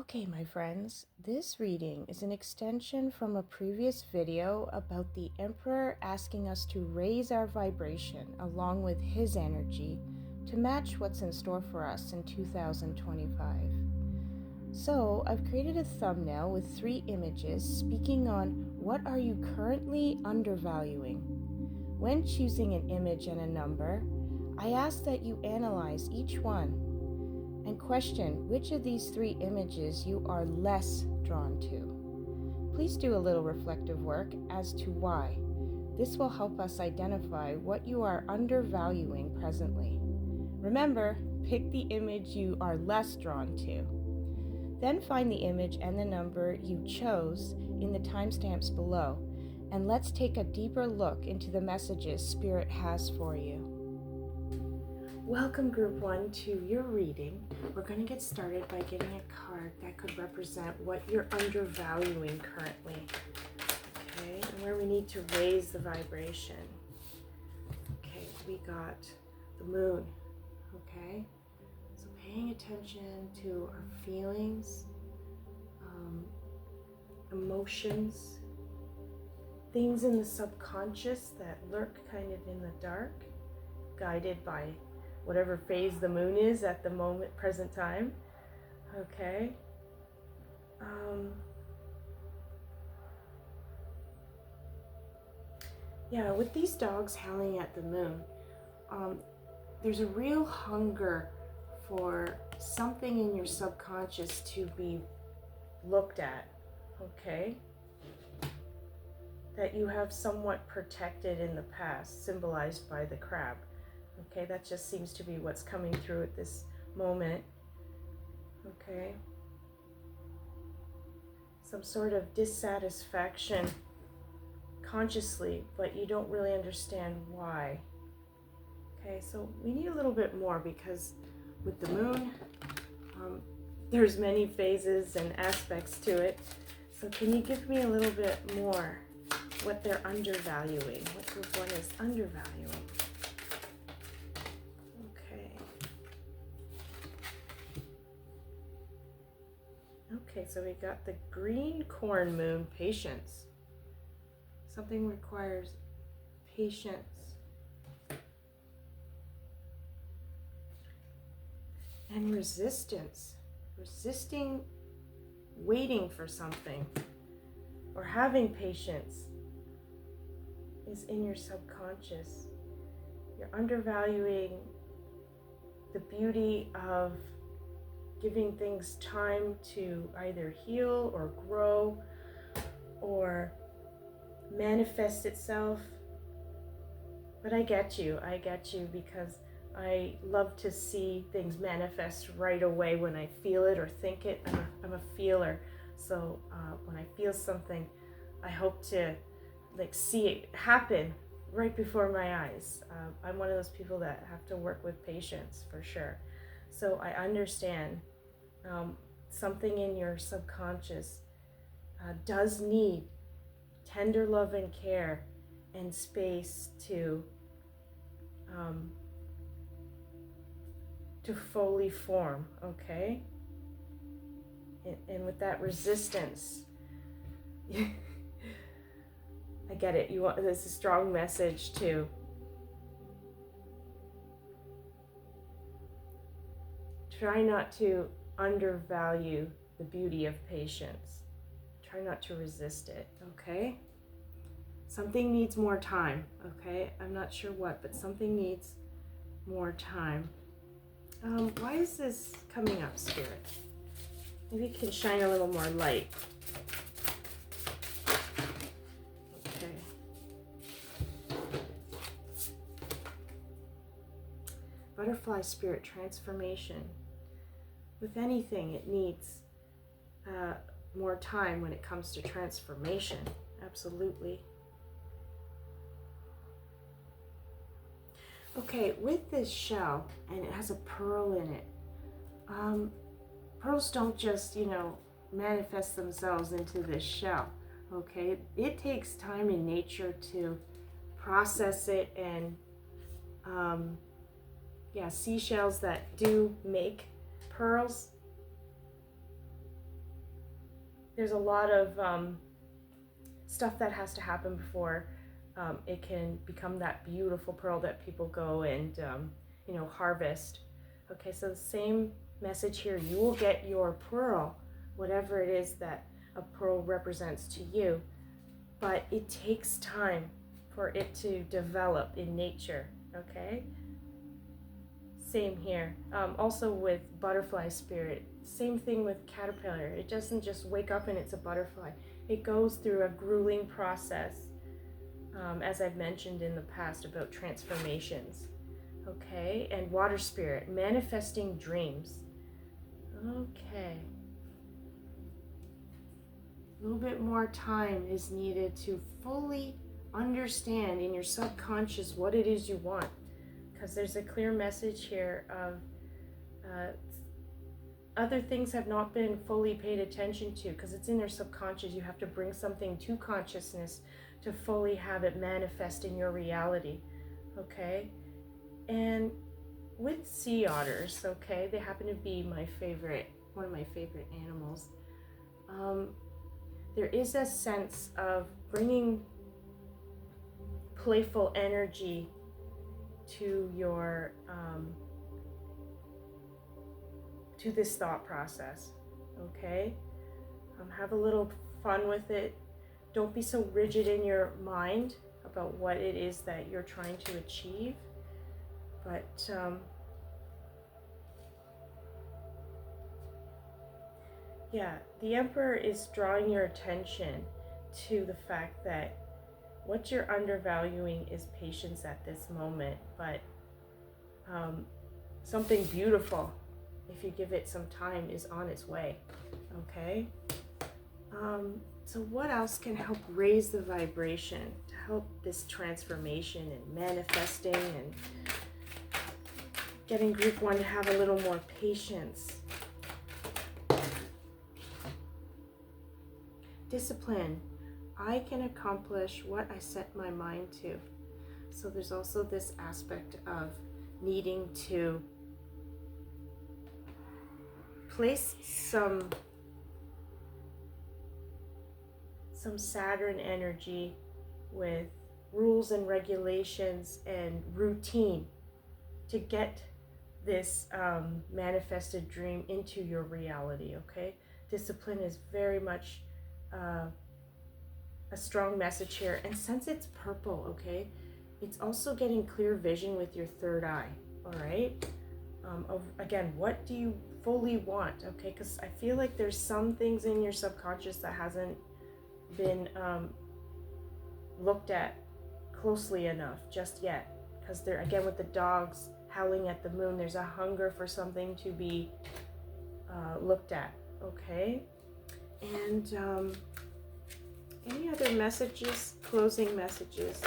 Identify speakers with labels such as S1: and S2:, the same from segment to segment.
S1: Okay, my friends, this reading is an extension from a previous video about the Emperor asking us to raise our vibration along with his energy to match what's in store for us in 2025. So, I've created a thumbnail with 3 images speaking on what are you currently undervaluing. When choosing an image and a number, I ask that you analyze each one and question which of these 3 images you are less drawn to. Please do a little reflective work as to why. This will help us identify what you are undervaluing presently. Remember, pick the image you are less drawn to. Then find the image and the number you chose in the timestamps below, and let's take a deeper look into the messages Spirit has for you. Welcome, Group 1, to your reading. We're going to get started by getting a card that could represent what you're undervaluing currently, okay, and where we need to raise the vibration. Okay, we got the moon, okay, so paying attention to our feelings, emotions, things in the subconscious that lurk kind of in the dark, guided by whatever phase the moon is at the moment, present time, okay? Yeah, with these dogs howling at the moon, there's a real hunger for something in your subconscious to be looked at, okay? That you have somewhat protected in the past, symbolized by the crab. Okay, that just seems to be what's coming through at this moment. Okay. Some sort of dissatisfaction consciously, but you don't really understand why. Okay, so we need a little bit more because with the moon, there's many phases and aspects to it. So can you give me a little bit more what they're undervaluing? What group 1 is undervaluing? Okay, so we got the green corn moon, patience. Something requires patience. And resistance. Resisting waiting for something or having patience is in your subconscious. You're undervaluing the beauty of giving things time to either heal or grow or manifest itself. But I get you because I love to see things manifest right away when I feel it or think it. I'm a feeler, so when I feel something, I hope to see it happen right before my eyes. I'm one of those people that have to work with patience for sure. So I understand something in your subconscious does need tender love and care and space to fully form, okay? And with that resistance, I get it. There's a strong message to try not to undervalue the beauty of patience. Try not to resist it, okay? Something needs more time, okay? I'm not sure what, but something needs more time. Why is this coming up, Spirit? Maybe you can shine a little more light. Okay. Butterfly Spirit, transformation. With anything, it needs more time when it comes to transformation. Absolutely. Okay, with this shell, and it has a pearl in it, pearls don't just, manifest themselves into this shell, okay? It takes time in nature to process it, and seashells that do make pearls, there's a lot of stuff that has to happen before it can become that beautiful pearl that people go and harvest. Okay, so the same message here. You will get your pearl, whatever it is that a pearl represents to you, but it takes time for it to develop in nature. Okay, same here. Also with butterfly spirit, same thing with caterpillar. It doesn't just wake up and it's a butterfly. It goes through a grueling process, as I've mentioned in the past about transformations. Okay, and water spirit, manifesting dreams. Okay. A little bit more time is needed to fully understand in your subconscious what it is you want, because there's a clear message here of other things have not been fully paid attention to, because it's in their subconscious. You have to bring something to consciousness to fully have it manifest in your reality. Okay, and with sea otters, okay, they happen to be one of my favorite animals. There is a sense of bringing playful energy to your to this thought process. Okay, have a little fun with it. Don't be so rigid in your mind about what it is that you're trying to achieve, but yeah, the Emperor is drawing your attention to the fact that what you're undervaluing is patience at this moment, but something beautiful, if you give it some time, is on its way. Okay? So what else can help raise the vibration to help this transformation and manifesting and getting group one to have a little more patience? Discipline. I can accomplish what I set my mind to. So there's also this aspect of needing to place some Saturn energy with rules and regulations and routine to get this manifested dream into your reality. Okay, discipline is very much a strong message here. And since it's purple, okay, it's also getting clear vision with your third eye. All right, of again, what do you fully want? Okay, because I feel like there's some things in your subconscious that hasn't been looked at closely enough just yet, because they're, again, with the dogs howling at the moon, there's a hunger for something to be looked at. Okay, and any other messages, closing messages,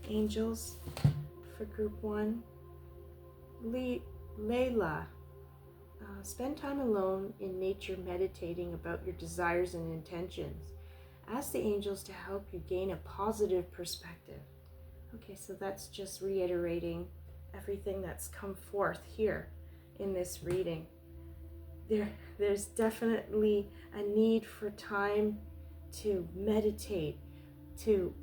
S1: angels, for group one? Layla, spend time alone in nature meditating about your desires and intentions. Ask the angels to help you gain a positive perspective. Okay, so that's just reiterating everything that's come forth here in this reading. There's definitely a need for time to meditate, to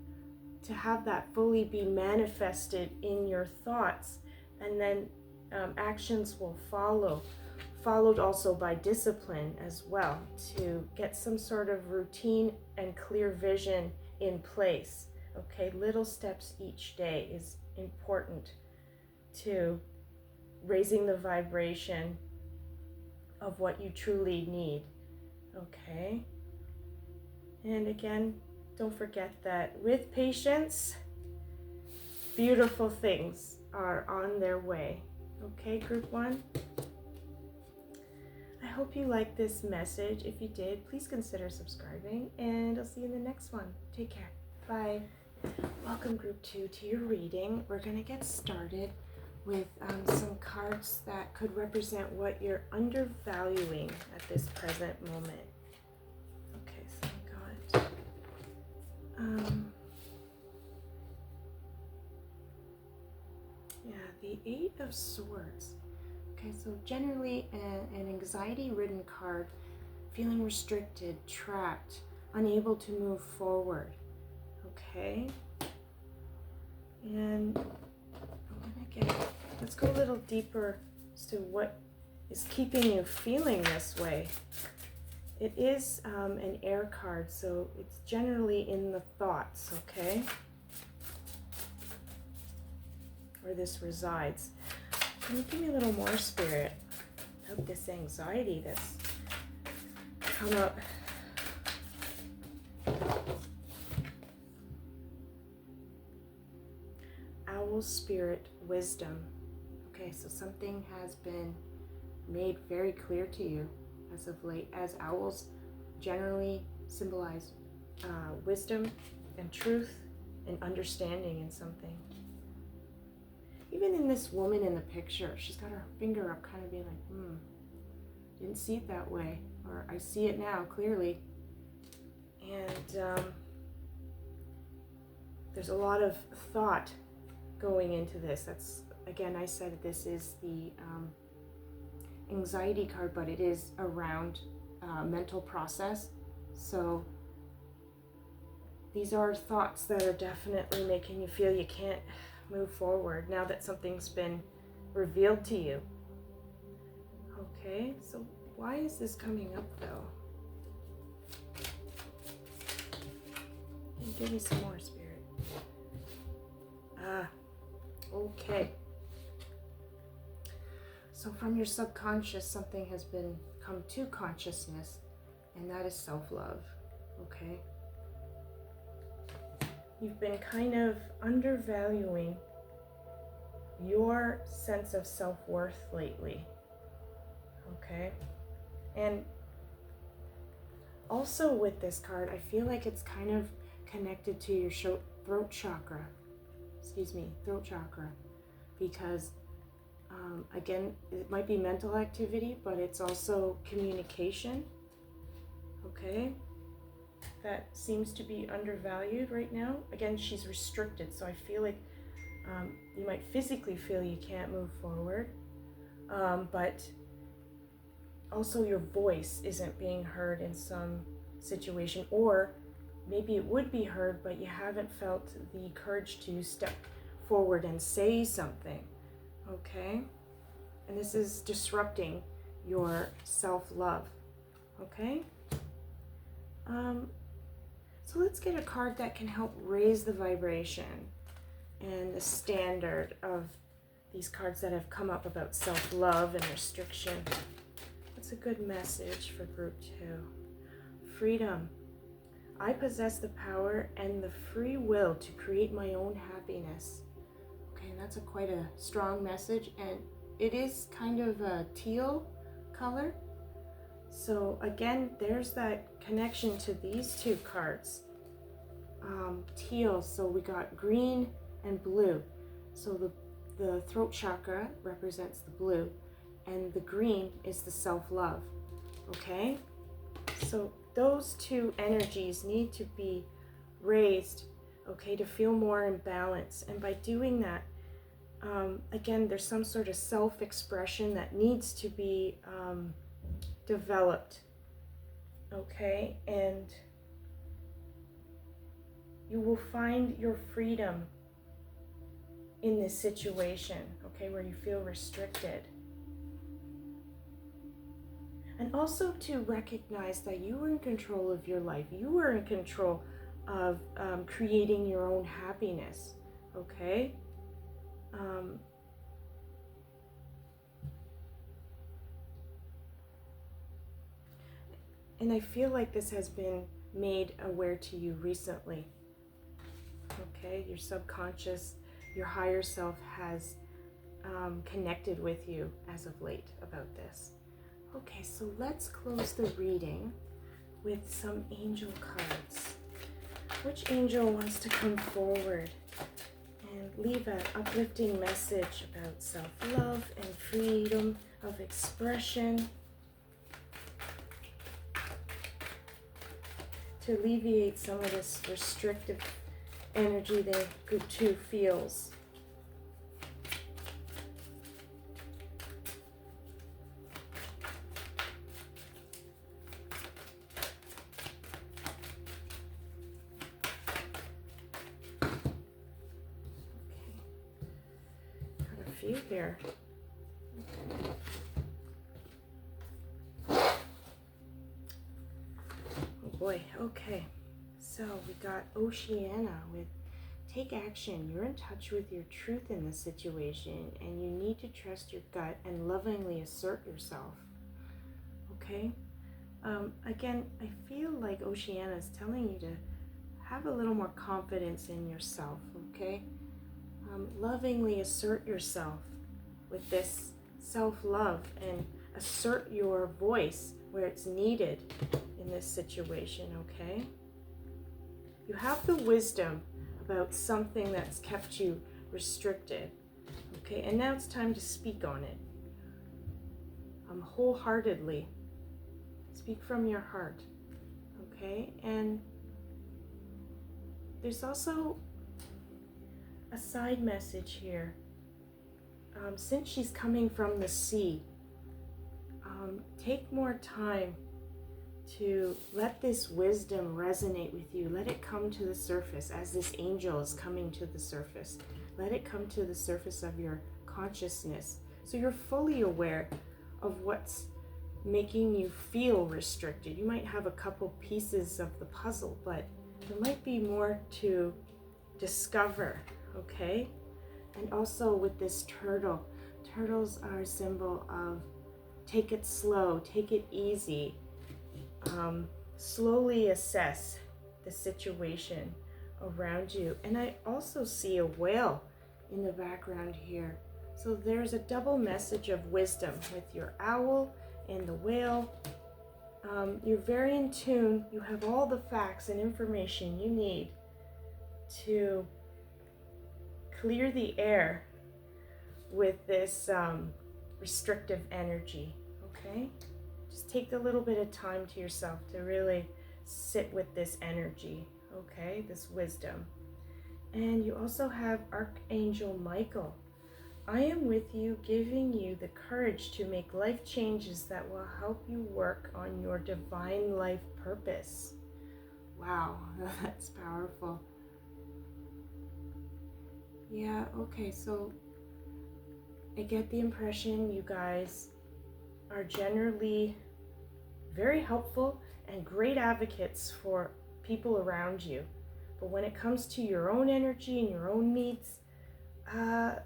S1: have that fully be manifested in your thoughts, and then actions will follow, followed also by discipline as well, to get some sort of routine and clear vision in place. Okay, little steps each day is important to raising the vibration of what you truly need. Okay, and again, don't forget that with patience, beautiful things are on their way. Okay, group one? I hope you liked this message. If you did, please consider subscribing, and I'll see you in the next one. Take care. Bye. Welcome, group two, to your reading. We're going to get started with some cards that could represent what you're undervaluing at this present moment. Okay, so we got the Eight of Swords. Okay, so generally an anxiety-ridden card feeling restricted, trapped, unable to move forward. Okay? And let's go a little deeper as to what is keeping you feeling this way. It is an air card, so it's generally in the thoughts, okay? Where this resides. Can you give me a little more, Spirit, about this anxiety that's come up? Owl Spirit Wisdom. Okay, so something has been made very clear to you as of late, as owls generally symbolize wisdom and truth and understanding in something. Even in this woman in the picture, she's got her finger up, kind of being like, didn't see it that way, or I see it now clearly. And there's a lot of thought going into this. That's, again, I said this is the anxiety card, but it is around mental process. So these are thoughts that are definitely making you feel you can't move forward now that something's been revealed to you. Okay, so why is this coming up though? Give me some more, Spirit. Okay. So from your subconscious, something has been come to consciousness, and that is self-love, okay? You've been kind of undervaluing your sense of self-worth lately, okay? And also with this card, I feel like it's kind of connected to your throat chakra, because again, it might be mental activity, but it's also communication, okay? That seems to be undervalued right now. Again, she's restricted, so I feel like you might physically feel you can't move forward, but also your voice isn't being heard in some situation, or maybe it would be heard, but you haven't felt the courage to step forward and say something, okay? And this is disrupting your self-love, okay? So let's get a card that can help raise the vibration and the standard of these cards that have come up about self-love and restriction. What's a good message for group 2? Freedom. I possess the power and the free will to create my own happiness. Okay, and that's quite a strong message, and it is kind of a teal color. So again, there's that connection to these two cards. Teal, so we got green and blue. So the throat chakra represents the blue, and the green is the self-love, okay? So those two energies need to be raised, okay, to feel more in balance. And by doing that, again, there's some sort of self-expression that needs to be developed, okay? And you will find your freedom in this situation, okay, where you feel restricted. And also to recognize that you are in control of your life. You are in control of creating your own happiness, okay? And I feel like this has been made aware to you recently, okay? Your subconscious, your higher self has connected with you as of late about this. Okay, so let's close the reading with some angel cards. Which angel wants to come forward and leave an uplifting message about self-love and freedom of expression to alleviate some of this restrictive energy that group 2 feels? you here? Oh boy, okay. So we got Oceana with take action. You're in touch with your truth in this situation, and you need to trust your gut and lovingly assert yourself. Okay? Again, I feel like Oceana is telling you to have a little more confidence in yourself, okay? Lovingly assert yourself with this self-love and assert your voice where it's needed in this situation, okay? You have the wisdom about something that's kept you restricted, okay? And now it's time to speak on it. Wholeheartedly. Speak from your heart, okay? And there's also a side message here. Since she's coming from the sea, take more time to let this wisdom resonate with you. Let it come to the surface as this angel is coming to the surface. Let it come to the surface of your consciousness so you're fully aware of what's making you feel restricted. You might have a couple pieces of the puzzle, but there might be more to discover, okay? And also with this turtle, turtles are a symbol of take it slow, take it easy, slowly assess the situation around you. And I also see a whale in the background here. So there's a double message of wisdom with your owl and the whale. You're very in tune. You have all the facts and information you need to clear the air with this restrictive energy, okay? Just take a little bit of time to yourself to really sit with this energy, okay? This wisdom. And you also have Archangel Michael. I am with you, giving you the courage to make life changes that will help you work on your divine life purpose. Wow, that's powerful. Yeah, okay, so I get the impression you guys are generally very helpful and great advocates for people around you. But when it comes to your own energy and your own needs,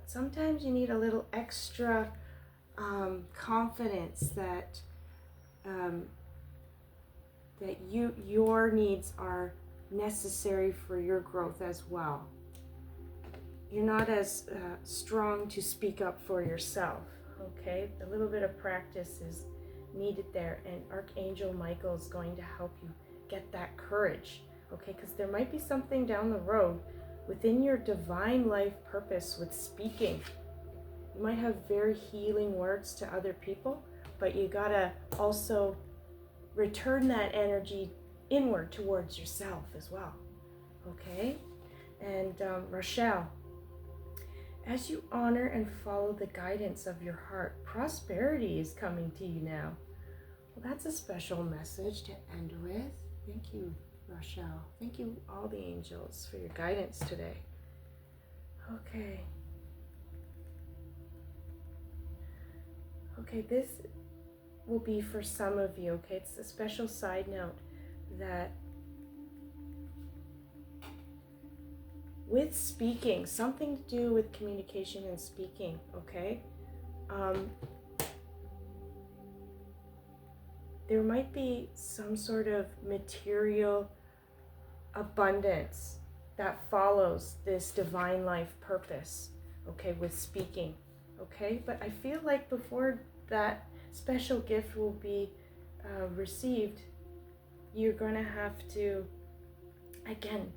S1: sometimes you need a little extra confidence that your needs are necessary for your growth as well. You're not as strong to speak up for yourself, okay? A little bit of practice is needed there, and Archangel Michael is going to help you get that courage, okay? Because there might be something down the road within your divine life purpose with speaking. You might have very healing words to other people, but you gotta also return that energy inward towards yourself as well, okay? And Rochelle, as you honor and follow the guidance of your heart, prosperity is coming to you now. Well, that's a special message to end with. Thank you, Rochelle. Thank you, all the angels, for your guidance today. Okay. Okay, this will be for some of you, okay? It's a special side note that with speaking, something to do with communication and speaking, okay? There might be some sort of material abundance that follows this divine life purpose, okay, with speaking, okay? But I feel like before that special gift will be received, you're going to have to, again,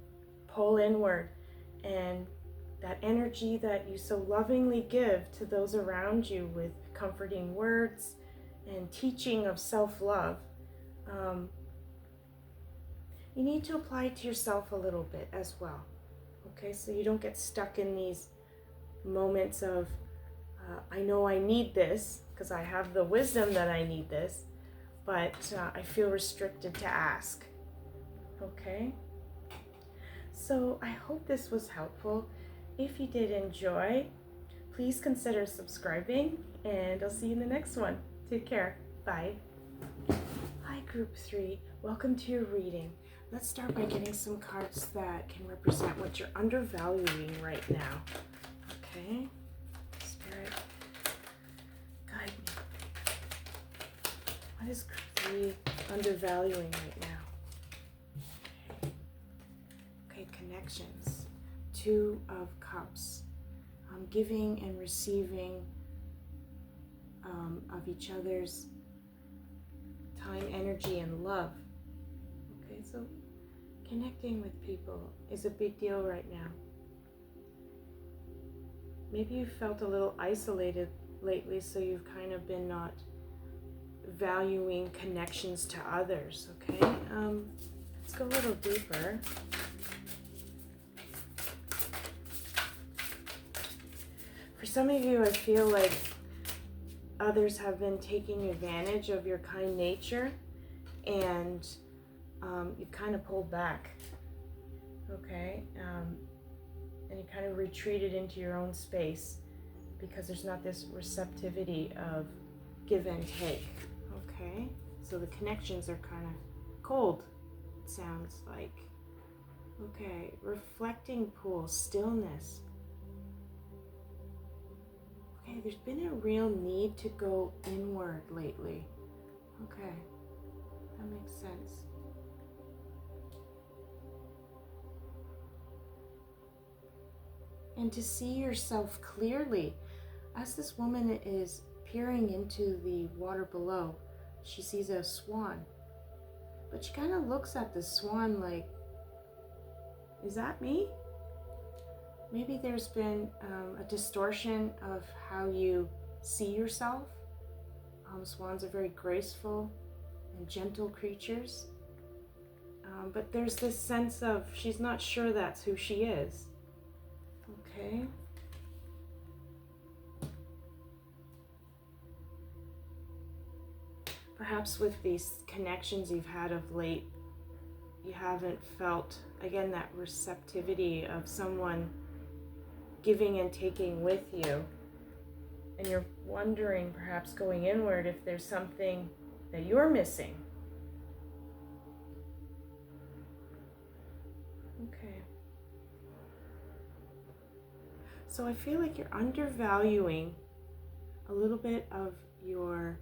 S1: pull inward, and that energy that you so lovingly give to those around you with comforting words and teaching of self-love, you need to apply it to yourself a little bit as well, okay? So you don't get stuck in these moments of, I know I need this because I have the wisdom that I need this, but I feel restricted to ask, okay? So I hope this was helpful. If you did enjoy, Please consider subscribing, and I'll see you in the next one. Take care. Bye. Hi, Group 3. Welcome to your reading. Let's start by getting some cards that can represent what you're undervaluing right now. Okay? Spirit, guide me. What is Group 3 undervaluing right now? Okay, connections. 2 of Cups. Giving and receiving of each other's time, energy, and love. Okay, so connecting with people is a big deal right now. Maybe you felt a little isolated lately, so you've kind of been not valuing connections to others, okay? Let's go a little deeper. For some of you, I feel like others have been taking advantage of your kind nature, and you've kind of pulled back, okay? And you kind of retreated into your own space because there's not this receptivity of give and take, okay? So the connections are kind of cold, it sounds like. Okay, reflecting pool, stillness. Okay, there's been a real need to go inward lately. Okay, that makes sense. And to see yourself clearly. As this woman is peering into the water below, she sees a swan. But she kind of looks at the swan like, is that me? Maybe there's been a distortion of how you see yourself. Swans are very graceful and gentle creatures. But there's this sense of she's not sure that's who she is. Okay. Perhaps with these connections you've had of late, you haven't felt, again, that receptivity of someone giving and taking with you. And you're wondering, perhaps going inward, if there's something that you're missing. Okay. So I feel like you're undervaluing a little bit of your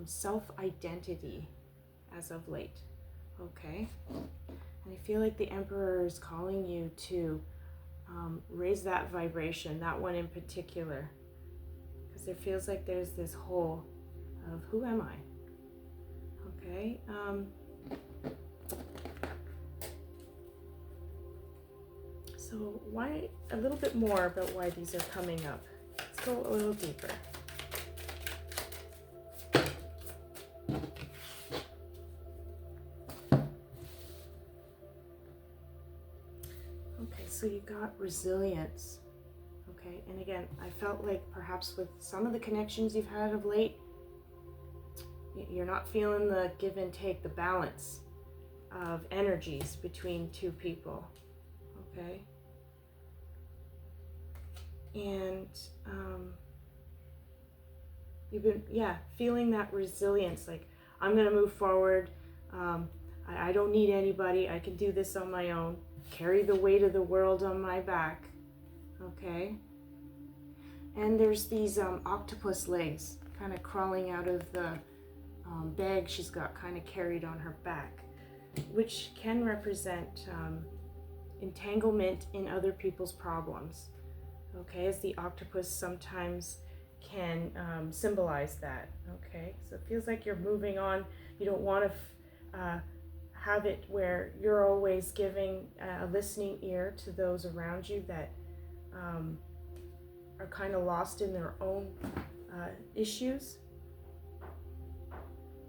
S1: self-identity as of late. Okay. And I feel like the Emperor is calling you to raise that vibration, that one in particular, because there feels like there's this hole of who am I? Okay. So why, a little bit more about why these are coming up. Let's go a little deeper. Okay, so you got resilience. Okay, and again, I felt like perhaps with some of the connections you've had of late, you're not feeling the give and take, the balance of energies between two people. Okay. And you've been, feeling that resilience, like, I'm going to move forward. I don't need anybody. I can do this on my own. Carry the weight of the world on my back. Okay. And there's these octopus legs kind of crawling out of the bag she's got kind of carried on her back, which can represent entanglement in other people's problems. Okay, as the octopus sometimes can symbolize that. Okay, so it feels like you're moving on. You don't want to have it where you're always giving a listening ear to those around you that are kind of lost in their own issues.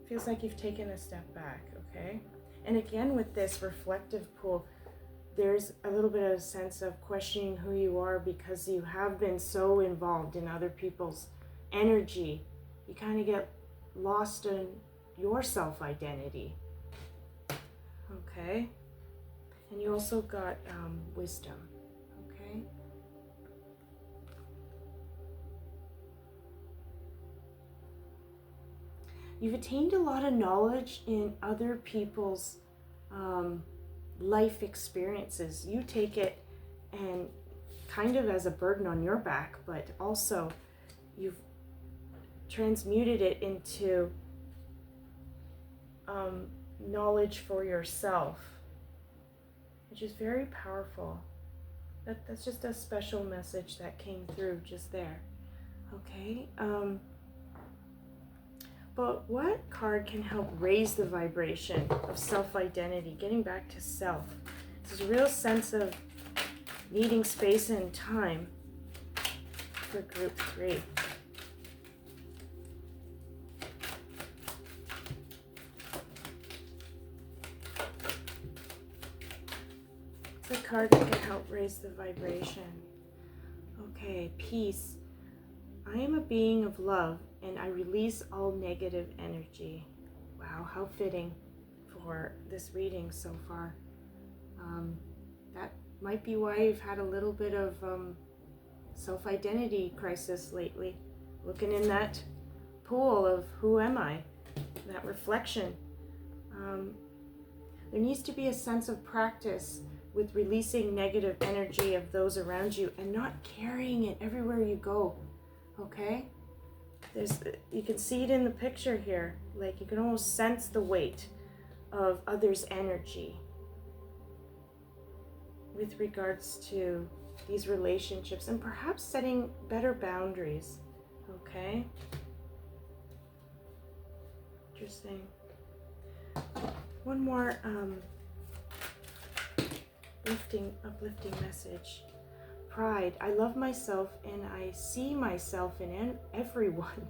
S1: Feels like you've taken a step back, okay? And again, with this reflective pool, there's a little bit of a sense of questioning who you are because you have been so involved in other people's energy. You kind of get lost in your self-identity, okay? And you also got wisdom, okay? you've attained a lot of knowledge in other people's life experiences. You take it and kind of as a burden on your back, but also you've transmuted it into knowledge for yourself, which is very powerful. That's just a special message that came through just there. Okay. But what card can help raise the vibration of self-identity, getting back to self? There's a real sense of needing space and time for group 3. It's a card that can help raise the vibration. Okay, peace. I am a being of love and I release all negative energy. Wow, how fitting for this reading so far. That might be why you've had a little bit of self-identity crisis lately. Looking in that pool of who am I? That reflection. There needs to be a sense of practice with releasing negative energy of those around you and not carrying it everywhere you go. Okay? You can see it in the picture here. Like you can almost sense the weight of others' energy with regards to these relationships and perhaps setting better boundaries. Okay? Interesting. One more uplifting message. Pride. I love myself and I see myself in everyone.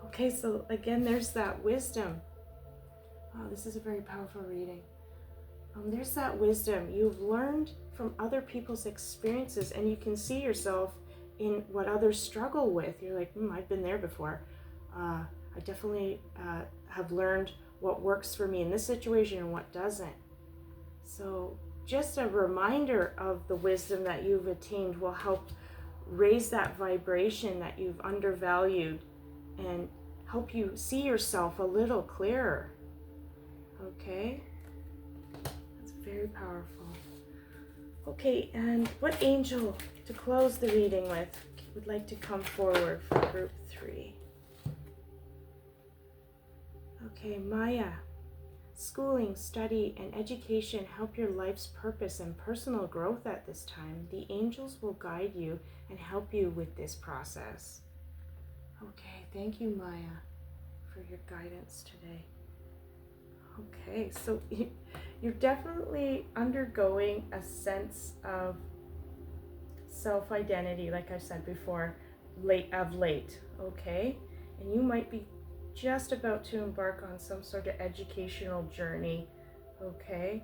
S1: Okay, so again, there's that wisdom. Oh, this is a very powerful reading. There's that wisdom. You've learned from other people's experiences and you can see yourself in what others struggle with. You're like, I've been there before. I definitely have learned what works for me in this situation and what doesn't. So just a reminder of the wisdom that you've attained will help raise that vibration that you've undervalued and help you see yourself a little clearer. Okay? That's very powerful. Okay, and what angel to close the reading with would like to come forward for group 3? Okay, Maya. Schooling, study, and education help your life's purpose and personal growth at this time. The angels will guide you and help you with this process. Okay, thank you, Maya, for your guidance today. Okay, so you're definitely undergoing a sense of self-identity, like I said before, late, okay? And you might be just about to embark on some sort of educational journey, okay?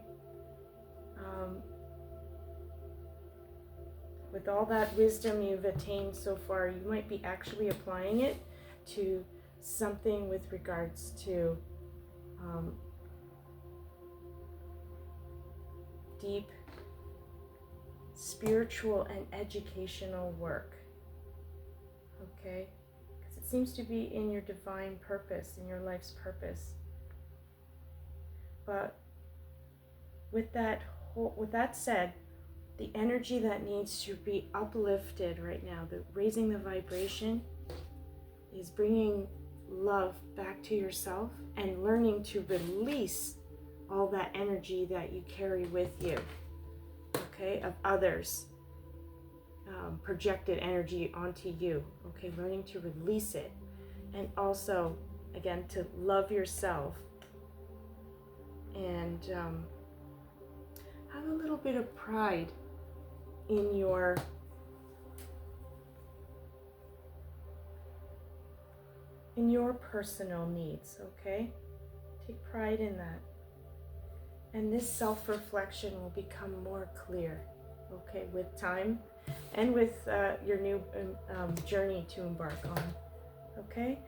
S1: With all that wisdom you've attained so far, you might be actually applying it to something with regards to deep spiritual and educational work, okay? It seems to be in your divine purpose, in your life's purpose. But with that said, the energy that needs to be uplifted right now, raising the vibration, is bringing love back to yourself and learning to release all that energy that you carry with you, okay, of others. Projected energy onto you, okay, learning to release it, and also again to love yourself and have a little bit of pride in your personal needs, okay? Take pride in that, and this self-reflection will become more clear, okay, with time and with your new journey to embark on. Okay?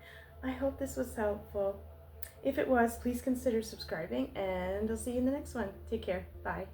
S1: I hope this was helpful. If it was, please consider subscribing, and I'll see you in the next one. Take care. Bye.